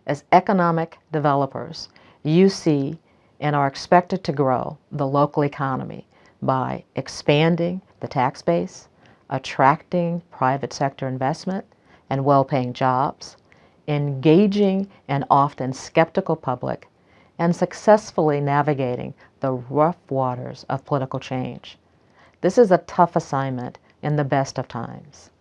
As economic developers, you see and are expected to grow the local economy by expanding the tax base, attracting private sector investment and well-paying jobs, engaging an often skeptical public, and successfully navigating the rough waters of political change. This is a tough assignment in the best of times.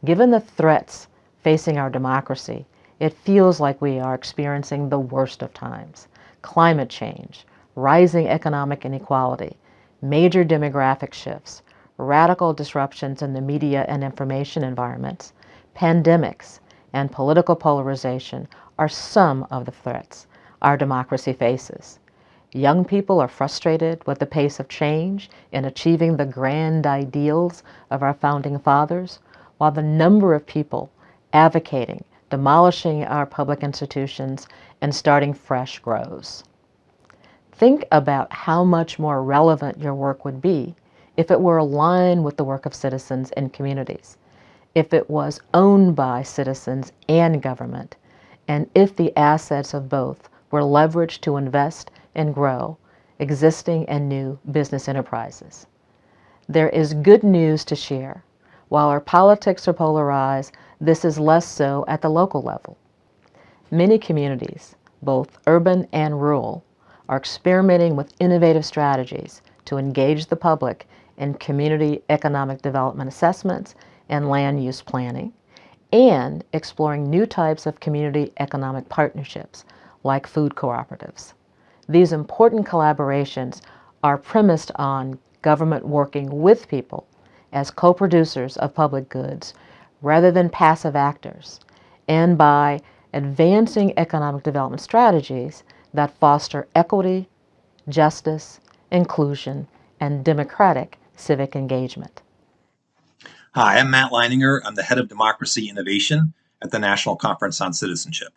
Given the threats facing our democracy, it feels like we are experiencing the worst of times. Climate change, rising economic inequality, major demographic shifts, radical disruptions in the media and information environments, pandemics, and political polarization are some of the threats our democracy faces. Young people are frustrated with the pace of change in achieving the grand ideals of our founding fathers, while the number of people advocating demolishing our public institutions and starting fresh grows. Think about how much more relevant your work would be if it were aligned with the work of citizens and communities, if it was owned by citizens and government, and if the assets of both were leveraged to invest and grow existing and new business enterprises. There is good news to share. While our politics are polarized, this is less so at the local level. Many communities, both urban and rural, are experimenting with innovative strategies to engage the public in community economic development assessments and land use planning, and exploring new types of community economic partnerships like food cooperatives. These important collaborations are premised on government working with people as co-producers of public goods rather than passive actors, and by advancing economic development strategies that foster equity, justice, inclusion, and democratic civic engagement. Hi, I'm Matt Leighninger. I'm the head of Democracy Innovation at the National Conference on Citizenship.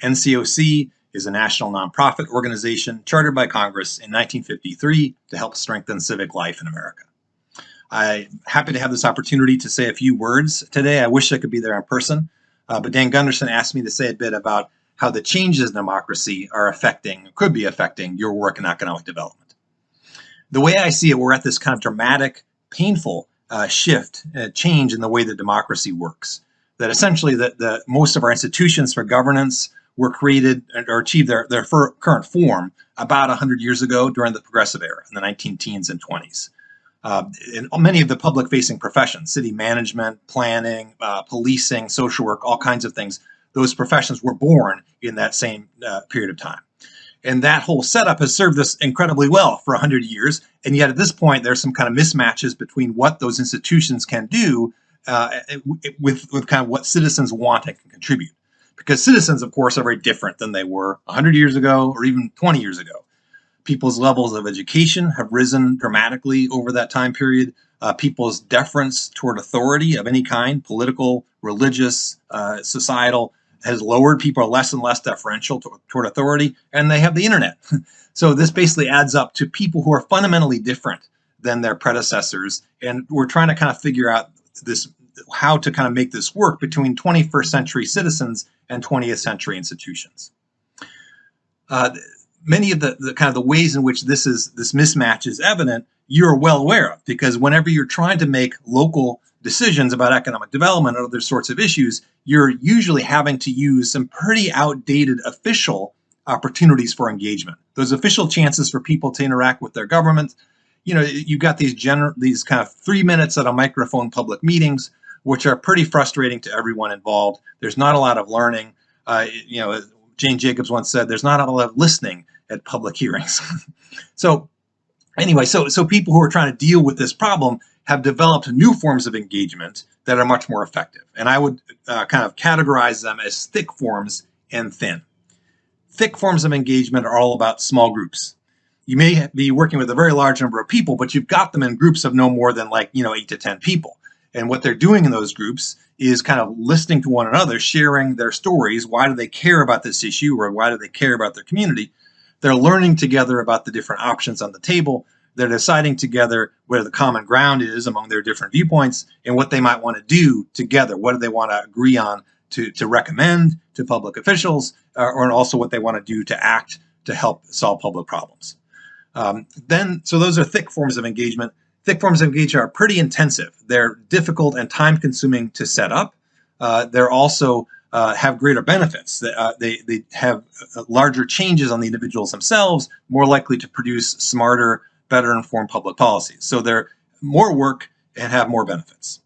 NCOC is a national nonprofit organization chartered by Congress in 1953 to help strengthen civic life in America. I'm happy to have this opportunity to say a few words today. I wish I could be there in person, but Dan Gunderson asked me to say a bit about how the changes in democracy are affecting, could be affecting, your work in economic development. The way I see it, we're at this kind of dramatic, painful shift, change in the way that democracy works. That essentially the most of our institutions for governance were created or achieved their current form about 100 years ago during the Progressive Era in the 19-teens and 20s. In many of the public-facing professions, city management, planning, policing, social work, all kinds of things, those professions were born in that same period of time. And that whole setup has served us incredibly well for 100 years. And yet at this point, there's some kind of mismatches between what those institutions can do with kind of what citizens want and can contribute. Because citizens, of course, are very different than they were 100 years ago or even 20 years ago. People's levels of education have risen dramatically over that time period. People's deference toward authority of any kind, political, religious, societal, has lowered. People are less and less deferential toward authority, and they have the internet. So this basically adds up to people who are fundamentally different than their predecessors, and we're trying to kind of figure out this, how to kind of make this work between 21st century citizens and 20th century institutions. Many of the kind of the ways in which this mismatch is evident, you're well aware of, because whenever you're trying to make local decisions about economic development or other sorts of issues, you're usually having to use some pretty outdated official opportunities for engagement. Those official chances for people to interact with their government. You know, you've got these kind of 3 minutes at a microphone public meetings, which are pretty frustrating to everyone involved. There's not a lot of learning. Jane Jacobs once said, there's not a lot of listening at public hearings. So anyway, so people who are trying to deal with this problem have developed new forms of engagement that are much more effective. And I would kind of categorize them as thick forms and thin. Thick forms of engagement are all about small groups. You may be working with a very large number of people, but you've got them in groups of no more than 8 to 10 people. And what they're doing in those groups is kind of listening to one another, sharing their stories. Why do they care about this issue, or why do they care about their community? They're learning together about the different options on the table. They're deciding together where the common ground is among their different viewpoints and what they might want to do together. What do they want to agree on to recommend to public officials, or also what they want to do to act to help solve public problems. So those are thick forms of engagement. Thick forms of engagement are pretty intensive. They're difficult and time-consuming to set up. They're also have greater benefits. They have larger changes on the individuals themselves, more likely to produce smarter, better informed public policies. So they're more work and have more benefits.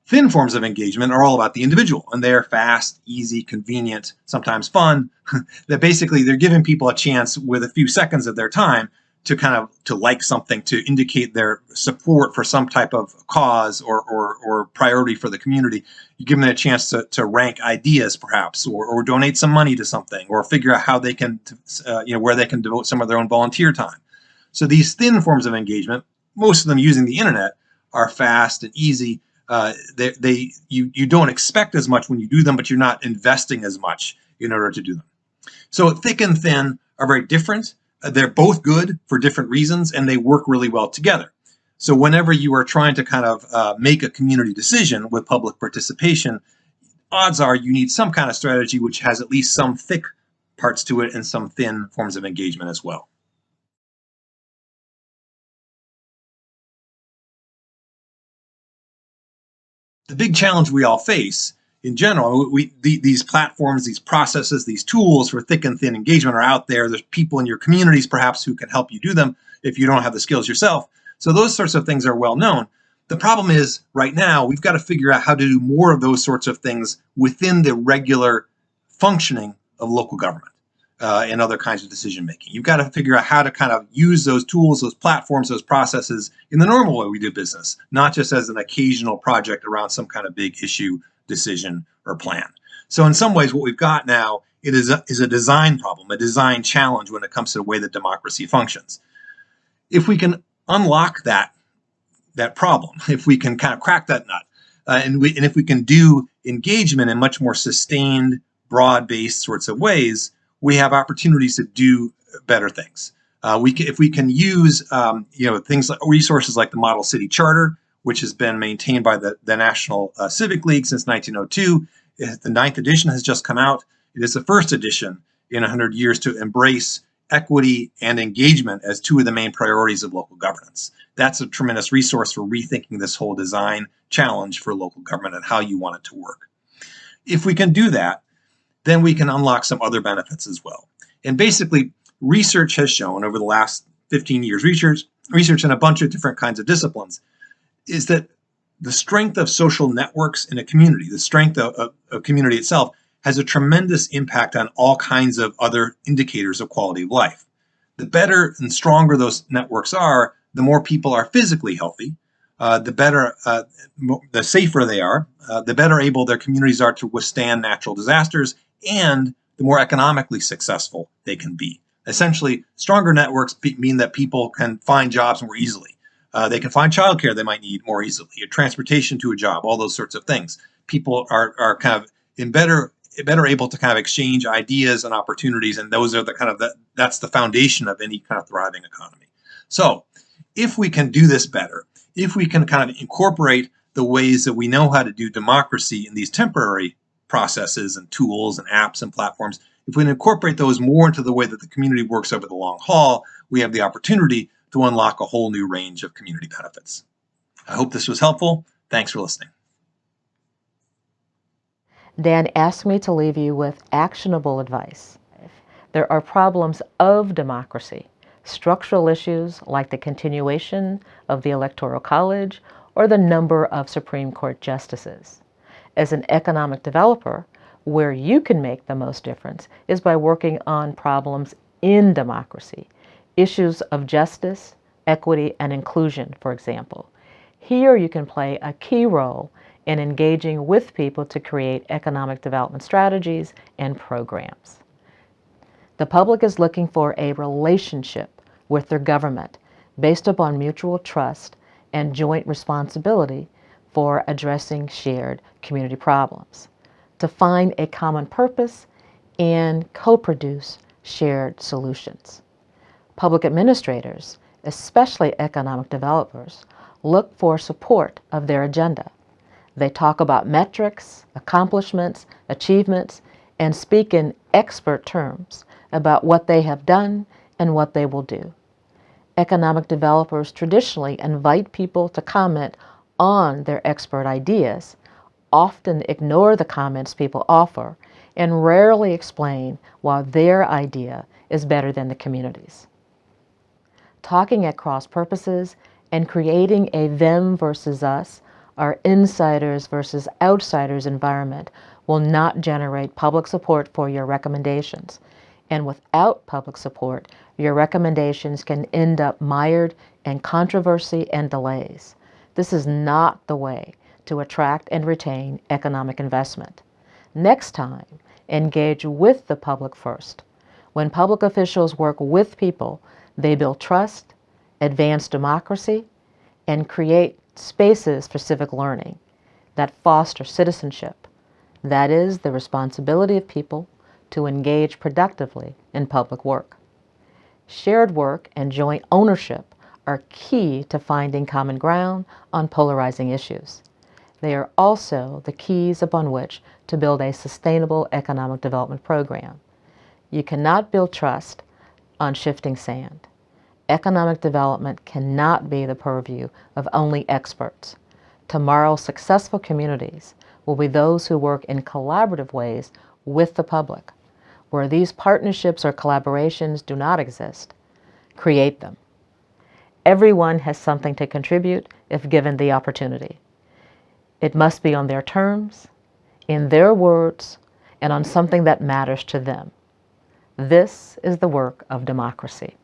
Thin forms of engagement are all about the individual, and they're fast, easy, convenient, sometimes fun. That basically they're giving people a chance with a few seconds of their time to like something, to indicate their support for some type of cause or priority for the community. You give them a chance to rank ideas, perhaps, or donate some money to something, or figure out how they can, where they can devote some of their own volunteer time. So these thin forms of engagement, most of them using the internet, are fast and easy. You don't expect as much when you do them, but you're not investing as much in order to do them. So thick and thin are very different. They're both good for different reasons, and they work really well together. So whenever you are trying to make a community decision with public participation, odds are you need some kind of strategy which has at least some thick parts to it and some thin forms of engagement as well. The big challenge we all face in general, these platforms, these processes, these tools for thick and thin engagement are out there. There's people in your communities perhaps who can help you do them if you don't have the skills yourself. So those sorts of things are well known. The problem is right now we've got to figure out how to do more of those sorts of things within the regular functioning of local government and other kinds of decision making. You've got to figure out how to use those tools, those platforms, those processes in the normal way we do business, not just as an occasional project around some kind of big issue, decision, or plan. So in some ways, what we've got now is a design problem, a design challenge when it comes to the way that democracy functions. If we can unlock that problem, if we can kind of crack that nut, and if we can do engagement in much more sustained, broad-based sorts of ways, we have opportunities to do better things. If we can use things like resources like the Model City Charter, which has been maintained by the National Civic League since 1902. The 9th edition has just come out. It is the first edition in 100 years to embrace equity and engagement as two of the main priorities of local governance. That's a tremendous resource for rethinking this whole design challenge for local government and how you want it to work. If we can do that, then we can unlock some other benefits as well. And basically, research has shown over the last 15 years, research in a bunch of different kinds of disciplines, is that the strength of social networks in a community, the strength of community itself, has a tremendous impact on all kinds of other indicators of quality of life. The better and stronger those networks are, the more people are physically healthy, the safer they are, the better able their communities are to withstand natural disasters, and the more economically successful they can be. Essentially, stronger networks mean that people can find jobs more easily. They can find childcare they might need more easily, or transportation to a job, all those sorts of things. People are kind of better able to kind of exchange ideas and opportunities, and those are that's the foundation of any kind of thriving economy. So if we can do this better, if we can kind of incorporate the ways that we know how to do democracy in these temporary processes and tools and apps and platforms, if we can incorporate those more into the way that the community works over the long haul, we have the opportunity to unlock a whole new range of community benefits. I hope this was helpful. Thanks for listening. Dan asked me to leave you with actionable advice. There are problems of democracy, structural issues like the continuation of the Electoral College or the number of Supreme Court justices. As an economic developer, where you can make the most difference is by working on problems in democracy, issues of justice, equity, and inclusion, for example. Here you can play a key role in engaging with people to create economic development strategies and programs. The public is looking for a relationship with their government based upon mutual trust and joint responsibility for addressing shared community problems, to find a common purpose and co-produce shared solutions. Public administrators, especially economic developers, look for support of their agenda. They talk about metrics, accomplishments, achievements, and speak in expert terms about what they have done and what they will do. Economic developers traditionally invite people to comment on their expert ideas, often ignore the comments people offer, and rarely explain why their idea is better than the community's. Talking at cross purposes and creating a them versus us, or insiders versus outsiders environment will not generate public support for your recommendations. And without public support, your recommendations can end up mired in controversy and delays. This is not the way to attract and retain economic investment. Next time, engage with the public first. When public officials work with people, they build trust, advance democracy, and create spaces for civic learning that foster citizenship. That is the responsibility of people to engage productively in public work. Shared work and joint ownership are key to finding common ground on polarizing issues. They are also the keys upon which to build a sustainable economic development program. You cannot build trust on shifting sand. Economic development cannot be the purview of only experts. Tomorrow's successful communities will be those who work in collaborative ways with the public. Where these partnerships or collaborations do not exist, create them. Everyone has something to contribute if given the opportunity. It must be on their terms, in their words, and on something that matters to them. This is the work of democracy.